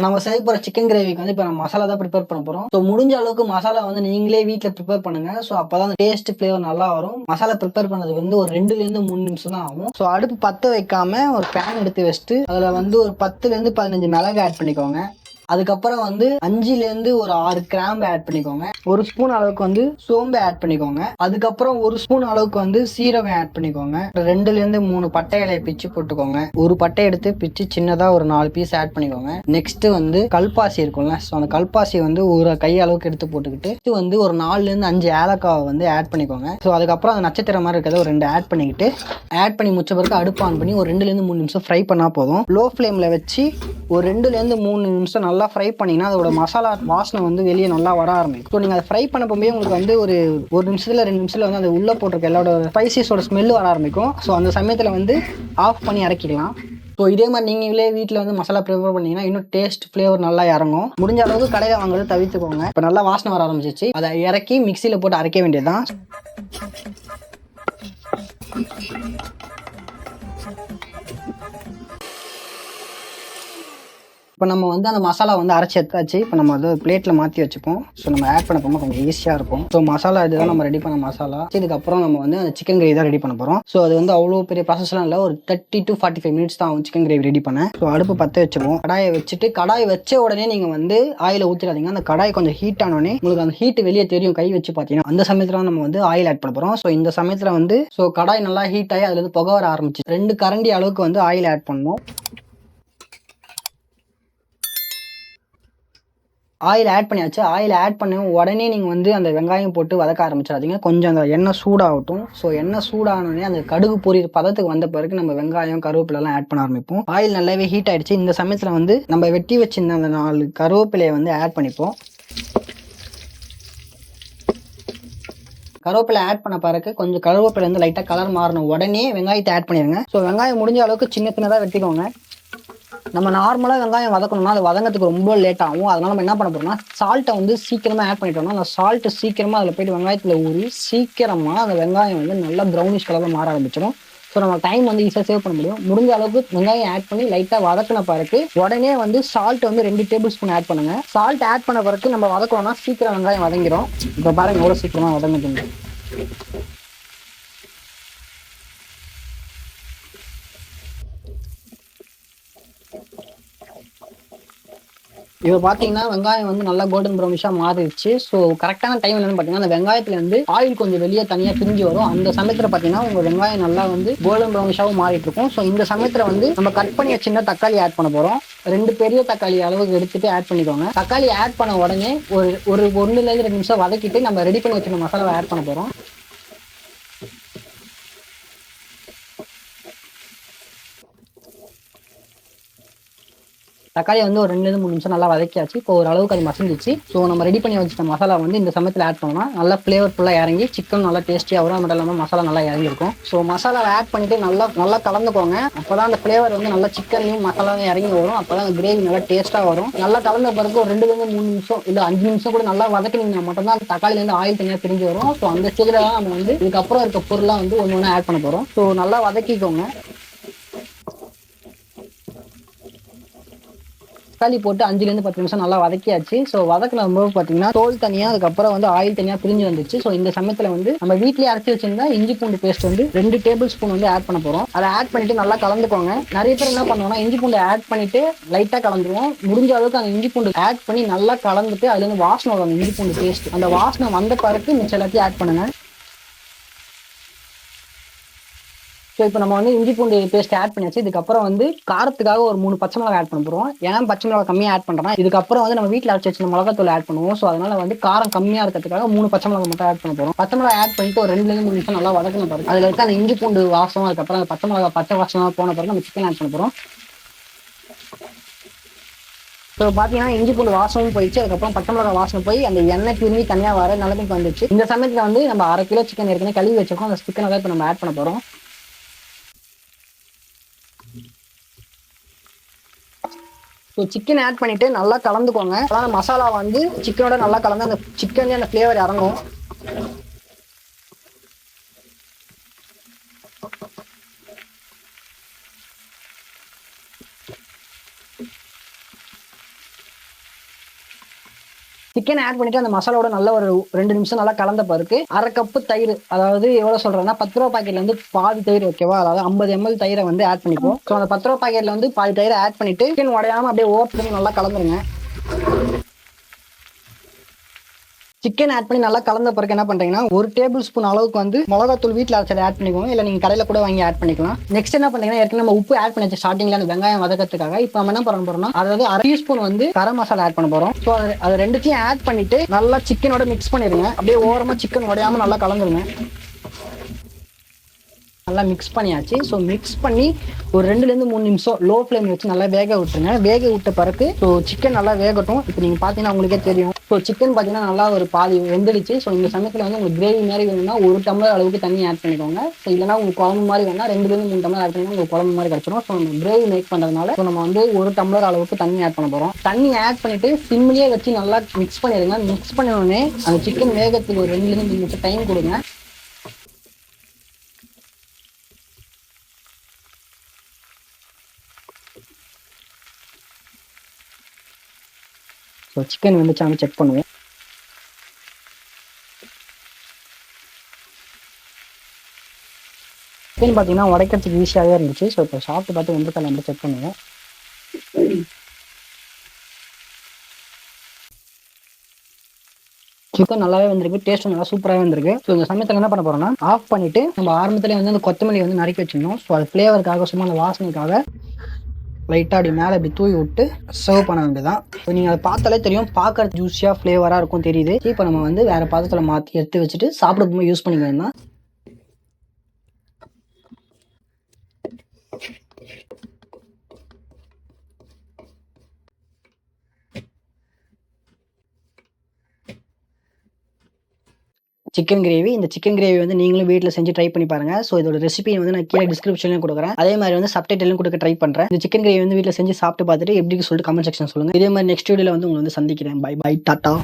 நம்ம செய்ய போற சிக்கன் கிரேவிக்கு வந்து இப்போ நம்ம மசாலா தான் ப்ரிப்பேர் பண்ண போறோம். ஸோ முடிஞ்ச அளவுக்கு மசாலா வந்து நீங்களே வீட்டில் ப்ரிப்பேர் பண்ணுங்க. ஸோ அப்பதான் அந்த டேஸ்ட் ஃபிளேவர் நல்லா வரும். மசாலா ப்ரிப்பேர் பண்ணதுக்கு வந்து ஒரு 2 to 3 நிமிஷம் தான் ஆகும். ஸோ அடுப்பு பற்ற வைக்காம ஒரு பேன் எடுத்து வச்சுட்டு அதுல வந்து ஒரு 10 to 15 மிளகு ஆட் பண்ணிக்கோங்க. அதுக்கப்புறம் வந்து 5 to 6 கிராம்பு ஆட் பண்ணிக்கோங்க. 1 ஸ்பூன் அளவுக்கு வந்து சோம்பு ஆட் பண்ணிக்கோங்க. அதுக்கப்புறம் 1 ஸ்பூன் அளவுக்கு வந்து சீரகம் ஆட் பண்ணிக்கோங்க. 2 to 3 பட்டை இலையை பிச்சு போட்டுக்கோங்க. ஒரு பட்டை எடுத்து பிச்சு சின்னதா ஒரு 4 பீஸ் ஆட் பண்ணிக்கோங்க. நெக்ஸ்ட் வந்து கல்பாசி இருக்கும்ல, ஸோ அந்த கல்பாசி வந்து ஒரு கை அளவுக்கு எடுத்து போட்டுக்கிட்டு வந்து ஒரு 4 to 5 ஏலக்காவை வந்து ஆட் பண்ணிக்கோங்க. ஸோ அதுக்கப்புறம் அந்த நட்சத்திரம் மாதிரி இருக்கிறத ஒரு 2 ஆட் பண்ணிக்கிட்டு ஆட் பண்ணி முடிச்ச பிறகு அடுப்பு ஆன் பண்ணி ஒரு 2 to 3 நிமிஷம் ஃப்ரை பண்ணா போதும். லோ ஃப்ளேம்ல வச்சு ஒரு 2 to 3 நிமிஷம் நல்லா ஃப்ரை பண்ணிங்கன்னா அதோட மசாலா வாசனை வந்து வெளியே நல்லா வர ஆரம்பிக்கும். ஸோ நீங்கள் அதை ஃப்ரை பண்ண போகும்போது உங்களுக்கு வந்து ஒரு நிமிஷத்துல 2 நிமிஷத்துல வந்து அது உள்ள போட்டிருக்க எல்லாரோட ஸ்பைசஸோட ஸ்மெல் வர ஆரம்பிக்கும். ஸோ அந்த சமயத்தில் வந்து ஆஃப் பண்ணி இறக்கிடலாம். ஸோ இதே மாதிரி நீங்களே வீட்டில் வந்து மசாலா ப்ரிப்பேர் பண்ணீங்கன்னா இன்னும் டேஸ்ட் ஃப்ளேவர் நல்லா இறங்கும். முடிஞ்ச அளவுக்கு கடையில் வாங்குறது தவிர்த்துக்கோங்க. இப்போ நல்லா வாசனை வர ஆரம்பிச்சிச்சு. அதை இறக்கி மிக்சியில் போட்டு அரைக்க வேண்டியதுதான். இப்போ நம்ம வந்து அந்த மசாலா வந்து அரைச்சி எடுத்தாச்சு. இப்போ நம்ம வந்து பிளேட்டில் மாற்றி வச்சுப்போம். ஸோ நம்ம ஆட் பண்ண போகும்போது கொஞ்சம் ஈஸியாக இருக்கும். ஸோ மசாலா இதுதான் நம்ம ரெடி பண்ண மசாலா. இதுக்கப்புறம் நம்ம வந்து அந்த சிக்கன் கிரேவி தான் ரெடி பண்ண போகிறோம். ஸோ அது வந்து அவ்வளோ பெரிய ப்ராசஸ்லாம் இல்லை, ஒரு 30 to 45 மினிட்ஸ் தான் ஆகும் சிக்கன் கிரேவி ரெடி பண்ண. ஸோ அடுப்பு பற்ற வச்சுப்போம். கடாயை வச்சுட்டு கடாய் வச்ச உடனே நீங்கள் வந்து ஆயிலை ஊற்றிடாதீங்க. அந்த கடாய் கொஞ்சம் ஹீட் ஆனோடனே உங்களுக்கு அந்த ஹீட் வெளியே தெரியும், கை வச்சு பார்த்தீங்கன்னா. அந்த சமயத்தில் நம்ம வந்து ஆயில் ஆட் பண்ண போகிறோம். ஸோ இந்த சமயத்தில் வந்து கடாய் நல்லா ஹீட் ஆகி அதுல இருந்து புகை வர ஆரம்பிச்சு 2 கரண்டி அளவுக்கு வந்து ஆயில் ஆட் பண்ணணும். ஆயில் ஆட் பண்ணியாச்சு. ஆயில் ஆட் பண்ண உடனே நீங்கள் வந்து அந்த வெங்காயம் போட்டு வதக்க ஆரம்பிச்சிடாதீங்க. கொஞ்சம் அந்த எண்ணெய் சூடாகட்டும். ஸோ எண்ணெய் சூடானோடனே அந்த கடுகு பொரியிற பதத்துக்கு வந்த பிறகு நம்ம வெங்காயம் கருவேப்பிலெல்லாம் ஆட் பண்ண ஆரம்பிப்போம். ஆயில் நல்லாவே ஹீட் ஆயிடுச்சு. இந்த சமயத்தில் வந்து நம்ம வெட்டி வச்சிருந்த அந்த 4 கருவேப்பிலையை வந்து ஆட் பண்ணிப்போம். கருவேப்பிலை ஆட் பண்ண பிறகு கொஞ்சம் கருவேப்பிலை வந்து லைட்டாக கலர் மாறணும் உடனே வெங்காயத்தை ஆட் பண்ணிடுங்க. ஸோ வெங்காயம் முடிஞ்ச அளவுக்கு சின்ன சின்னதாக வெட்டிக்கோங்க. நம்ம நார்மலாக வெங்காயம் வதக்கணும்னா அது வதங்கிறதுக்கு ரொம்ப லேட் ஆகும். அதனால நம்ம என்ன பண்ண போறோம்னா சால்ட்டை வந்து சீக்கிரமாக ஆட் பண்ணிட்டோம்னா அந்த சால்ட்டு சீக்கிரமாக அதில் போய்ட்டு வெங்காயத்தில் ஊறி சீக்கிரமாக அந்த வெங்காயம் வந்து நல்லா ப்ரௌனிஷ் கலரில் மாற ஆரம்பிச்சிடும். ஸோ நம்ம டைம் வந்து ஈஸியாக சேவ் பண்ண முடியும். முடிஞ்ச அளவுக்கு வெங்காயம் ஆட் பண்ணி லைட்டாக வதக்கின பிறகு உடனே வந்து சால்ட் வந்து 2 டேபிள் ஸ்பூன் ஆட் பண்ணுங்க. சால்ட் ஆட் பண்ண பிறகு நம்ம வதக்கணும்னா சீக்கிரம் வெங்காயம் வதங்கிடும். இப்போ பாருங்க எவ்வளோ சீக்கிரமாக வதங்குதுங்க. இப்போ பார்த்தீங்கன்னா வெங்காயம் வந்து நல்லா கோல்டன் ப்ரௌனிஷாக மாறிடுச்சு. ஸோ கரெக்டான டைம் என்னன்னு பார்த்தீங்கன்னா அந்த வெங்காயத்துல இருந்து ஆயில் கொஞ்சம் வெளியே தனியாக பிரிஞ்சு வரும். அந்த சமயத்தில் பார்த்தீங்கன்னா உங்கள் வெங்காயம் நல்லா வந்து கோல்டன் ப்ரௌனிஷாகவும் மாறிட்டு இருக்கும். ஸோ இந்த சமயத்தில் வந்து நம்ம கட் பண்ணி சின்ன தக்காளி ஆட் பண்ண போகிறோம். 2 பெரிய தக்காளி அளவுக்கு எடுத்துட்டு ஆட் பண்ணிக்கோங்க. தக்காளி ஆட் பண்ண உடனே ஒரு 1 to 2 நிமிஷம் வதக்கிட்டு நம்ம ரெடி பண்ணி வச்சிருந்த மசாலாவை ஆட் பண்ண போகிறோம். தக்காளி வந்து ஒரு 2 to 3 நிமிஷம் நல்லா வதக்கியாச்சு. இப்போ ஓரளவுக்கு அது மசிஞ்சிச்சு. ஸோ நம்ம ரெடி பண்ணி வச்சுட்ட மசாலா வந்து இந்த சமயத்தில் ஆட் பண்ணோம்னா நல்லா ஃப்ளேவர்ஃபுல்லாக இறங்கி சிக்கன் நல்லா டேஸ்டியாக வரும். அது மட்டும் இல்லாமல் மசாலா நல்லா இறங்கிருக்கும். ஸோ மசாலாவை ஆட் பண்ணிட்டு நல்லா கலந்துக்கோங்க. அப்போதான் அந்த ஃப்ளேவர் வந்து நல்லா சிக்கன்லையும் மசாலாவும் இறங்கி வரும். அப்போதான் அந்த கிரேவி நல்லா டேஸ்ட்டாக வரும். நல்லா கலந்த பிறகு ஒரு 2 to 3 நிமிஷம் இல்லை 5 நிமிஷம் கூட நல்லா வதக்கினீங்கன்னா மட்டும்தான் அந்த தக்காளிலேருந்து ஆயில் தனியாக பிரிஞ்சு வரும். ஸோ அந்த ஸ்டேஜில் தான் நம்ம வந்து இதுக்கப்புறம் இருக்க பொருளாக வந்து ஒன்று ஆட் பண்ண போகிறோம். ஸோ நல்லா வதக்கிக்கோங்க. தக்காளி போட்டு 5 to 10 நிமிஷம் நல்லா வதக்கியாச்சு. ஸோ வதக்கின போது பார்த்தீங்கன்னா தோல் தனியாக அதுக்கப்புறம் வந்து ஆயில் தனியாக பிரிஞ்சு வந்துச்சு. ஸோ இந்த சமயத்தில் வந்து நம்ம வீட்லேயே அரைச்சி வச்சிருந்தா இஞ்சி பூண்டு பேஸ்ட் வந்து 2 டேபிள் ஸ்பூன் வந்து ஆட் பண்ண போகிறோம். அதை ஆட் பண்ணிட்டு நல்லா கலந்துக்கோங்க. நிறைய பேர் என்ன பண்ணுவோம்னா இஞ்சி பூண்டு ஆட் பண்ணிட்டு லைட்டாக கலந்துருவோம். முடிஞ்ச அளவுக்கு அந்த இஞ்சி பூண்டு ஆட் பண்ணி நல்லா கலந்துட்டு அதுல இருந்து வாசனை வரும். அந்த இஞ்சி பூண்டு பேஸ்ட் அந்த வாசனை வந்த பிறகு மிச்சம் எல்லாத்தையும் ஆட் பண்ணுங்க. ஸோ இப்போ நம்ம வந்து இஞ்சி பூண்டு பேஸ்ட் ஆட் பண்ணியாச்சு. இதுக்கப்புறம் வந்து காரத்துக்காக ஒரு 3 பச்சை மிளகா ஆட் பண்ண போகிறோம். ஏன்னா பச்சை மிளகா கம்மியாக ஆட் பண்ணுறோம்னா இதுக்கப்புறம் வந்து நம்ம வீட்டில் அரைச்சி வச்சு மிளகாத்தூள் ஆட் பண்ணுவோம். ஸோ அதனால வந்து காரம் கம்மியாக இருக்கிறதுக்காக 3 பச்சை மிளகா மட்டும் ஆட் பண்ண போகிறோம். பச்சை மிளகா ஆட் பண்ணிட்டு ஒரு 2 to 3 நிமிஷம் நல்லா வதக்கணும் பாருங்க. அதில் இருக்க அந்த இஞ்சி பூண்டு வாசம் அதுக்கப்புறம் அந்த பச்சை வாசம் போன பிறகு நம்ம சிக்கன் ஆட் பண்ண போகிறோம். ஸோ பார்த்தீங்கன்னா இஞ்சி பூண்டு வாசமும் போயிடுச்சு. அதுக்கப்புறம் பச்சை மிளகா வாசம் போய் அந்த எண்ணெய் திரும்பி தனியாக வர நிலைமைக்கு வந்துச்சு. இந்த சமயத்தில் வந்து நம்ம 1/2 கிலோ சிக்கன் ஏற்கனவே கழுவி வச்சிருக்கோம். அந்த சிக்கனை தான் இப்போ நம்ம ஆட் பண்ண போகிறோம். ஸோ சிக்கன் ஆட் பண்ணிட்டு நல்லா கலந்துக்கோங்க. அதான் மசாலா வந்து சிக்கனோட நல்லா கலந்து அந்த சிக்கன்லேயே அந்த ஃப்ளேவர் இறங்கும். சிக்கன் ஆட் பண்ணிட்டு அந்த மசாலாவோட நல்ல ஒரு 2 நிமிஷம் நல்லா கலந்த பிறகு 1/2 கப்பு தயிர், அதாவது எவ்வளவு சொல்றேன்னா 10 ரூபா பாக்கெட்ல வந்து பாதி தயிர், ஓகேவா, அதாவது 50 ml தயிரை வந்து ஆட் பண்ணிப்போம். ஸோ அந்த 10 ரூபா பாக்கெட்ல வந்து பாதி தயிரை ஆட் பண்ணிட்டு சிக்கன் உடையாம அப்படியே ஓட்டு நல்லா கலந்துருங்க. சிக்கன் ஆட் பண்ணி நல்லா கலந்த பிறகு என்ன பண்றீங்கன்னா 1 டேபிள் ஸ்பூன் அளவுக்கு வந்து மிளகாத்தூள் வீட்டில் அரைச்சதை ஆட் பண்ணிக்கோங்க, இல்லை நீங்க கடையில் கூட வாங்கி ஆட் பண்ணிக்கலாம். நெக்ஸ்ட் என்ன பண்றீங்கன்னா ஏற்கனவே நம்ம உப்பு ஆட் பண்ணி ஸ்டார்டிங்ல அந்த வெங்காயம் வதக்கிறதுக்காக இப்போ நம்ம என்ன பண்ண போறோம்னா அதாவது 1/2 டீஸ்பூன் வந்து கரம் மசாலா ஆட் பண்ண போறோம். ஸோ அது ரெண்டுத்தையும் ஆட் பண்ணிட்டு நல்லா சிக்கனோட மிக்ஸ் பண்ணிடுங்க. அப்படியே ஓரமா சிக்கன் உடையாம நல்லா கலந்துருங்க. நல்லா மிக்ஸ் பண்ணியாச்சு. ஸோ மிக்ஸ் பண்ணி ஒரு 2-3 நிமிஷம் லோ ஃப்ளேம் வச்சு நல்லா வேக விட்டுருங்க. வேக விட்ட பிறகு ஸோ சிக்கன் நல்லா வேகட்டும். இப்போ நீங்கள் பார்த்தீங்கன்னா உங்களுக்கே தெரியும். ஸோ சிக்கன் பார்த்தீங்கன்னா நல்லா ஒரு பாதி வெந்துடுச்சு. ஸோ இந்த சமயத்தில் வந்து உங்களுக்கு கிரேவி மாதிரி வேணும்னா 1 டம்ளர் அளவுக்கு தண்ணி ஆட் பண்ணிக்கோங்க. ஸோ இல்லைனா உங்களுக்கு குழம்பு மாதிரி வேணா 2-3 டம்ளர் ஆட் பண்ணிங்கன்னா உங்களுக்கு குழம்பு மாதிரி கிடச்சிடும். ஸோ நம்ம கிரேவி மேக் பண்ணுறதுனால ஸோ நம்ம வந்து 1 டம்ளர் அளவுக்கு தண்ணி ஆட் பண்ண போகிறோம். தண்ணி ஆட் பண்ணிட்டு சிம்லேயே வச்சு நல்லா மிக்ஸ் பண்ணிடுங்க. மிக்ஸ் பண்ண உடனே அந்த சிக்கன் வேகத்துக்கு ஒரு 2-3 நிமிஷம் டைம் கொடுங்க. ஸோ சிக்கன் வந்துச்சான்னு செக் பண்ணுவோம். சிக்கன் பார்த்தீங்கன்னா உடைக்கிறதுக்கு ஈஸியாகவே இருந்துச்சு. ஸோ இப்போ சாப்பிட்டு பார்த்து வந்து நம்ம செக் பண்ணுவோம். சிக்கன் நல்லாவே வந்திருக்கு, டேஸ்ட்டும் நல்லா சூப்பராகவே வந்திருக்கு. ஸோ இந்த சமயத்தில் என்ன பண்ண போறோம்னா ஆஃப் பண்ணிட்டு நம்ம ஆரம்பத்திலே வந்து அந்த கொத்தமல்லி வந்து நறுக்கி வச்சிடணும். ஸோ அது ஃப்ளேவருக்காக சும்மா அந்த வாசனைக்காக லைட்டாக அப்படி மேலே இப்படி தூவி விட்டு சர்வ் பண்ண வேண்டியதான். ஸோ நீங்கள் அதை பார்த்தாலே தெரியும், பார்க்கறது ஜூஸியாக ஃப்ளேவராக இருக்கும் தெரியுது. இப்போ நம்ம வந்து வேறு பாத்திரத்தில் மாற்றி எடுத்து வச்சுட்டு சாப்பிட போகும்போது யூஸ் பண்ணிக்க வேண்டாம். Chicken gravy. இந்த சிக்கன் கிரேவி வந்து நீங்களும் வீட்டில் செஞ்சு ட்ரை பண்ணி பாருங்க. ஸோ இதோட ரெசிபி வந்து நான் கீழே டிஸ்கிரிப்ஷன்லையும் கொடுக்குறேன். அதே மாதிரி வந்து சப்டைட்டிலும் கொடுக்க ட்ரை பண்ணுறேன். இந்த சிக்கன் கிரேவி வந்து வீட்டில் செஞ்சு சாப்பிட்டு பார்த்துட்டு எப்படி சொல்லிட்டு கமெண்ட் செக்ஷன் சொல்லுங்கள். இதே மாதிரி நெக்ஸ்ட் வீடியோவில் வந்து உங்களை வந்து சந்திக்கிறேன். Bye bye, tata.